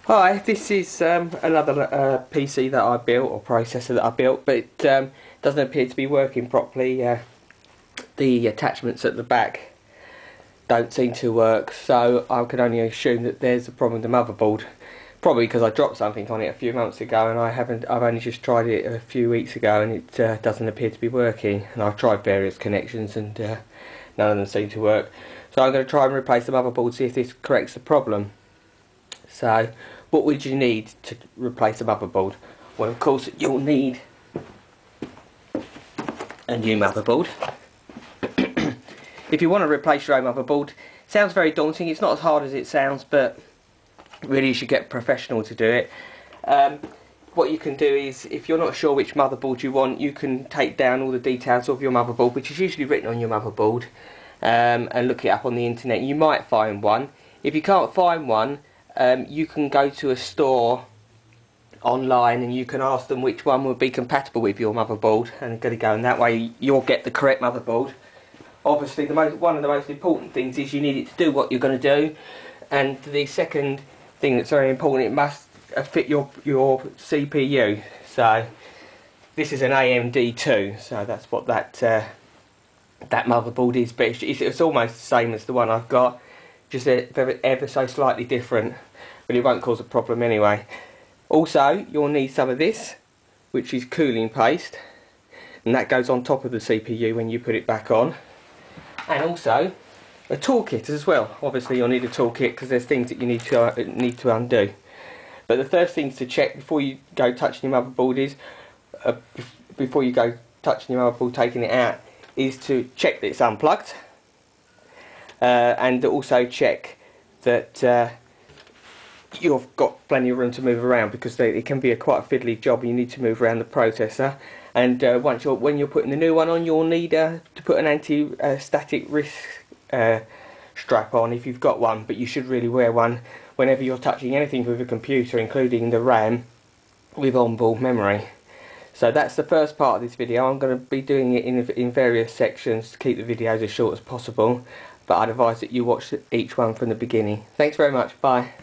Hi, this is another PC that I built, or processor that I built, but it doesn't appear to be working properly. The attachments at the back don't seem to work, so I can only assume that there's a problem with the motherboard. Probably because I dropped something on it a few months ago, and I've only just tried it a few weeks ago, and it doesn't appear to be working. And I've tried various connections, and none of them seem to work. So I'm going to try and replace the motherboard, see if this corrects the problem. So, what would you need to replace a motherboard? Well, of course, you'll need a new motherboard. If you want to replace your own motherboard, sounds very daunting. It's not as hard as it sounds, but really you should get a professional to do it. What you can do is, if you're not sure which motherboard you want, you can take down all the details of your motherboard, which is usually written on your motherboard, and look it up on the internet. You might find one. If you can't find one, you can go to a store online and you can ask them which one would be compatible with your motherboard, and and that way you'll get the correct motherboard. Obviously, one of the most important things is you need it to do what you're going to do, and the second thing that's very important, it must fit your CPU. So this is an AMD 2, so that's what that motherboard is, but it's almost the same as the one I've got, just ever so slightly different, but it won't cause a problem anyway. Also, you'll need some of this, which is cooling paste, and that goes on top of the CPU when you put it back on. And also a toolkit as well. Obviously you'll need a toolkit because there's things that you need to undo. But the first things to check before you go touching your motherboard is, taking it out, is to check that it's unplugged, and also check that you've got plenty of room to move around, because it can be quite a fiddly job. You need to move around the processor, and when you're putting the new one on, you'll need to put an anti-static wrist strap on if you've got one, but you should really wear one whenever you're touching anything with a computer, including the RAM with onboard memory. So that's the first part of this video. I'm going to be doing it in various sections to keep the videos as short as possible, but I'd advise that you watch each one from the beginning. Thanks very much. Bye.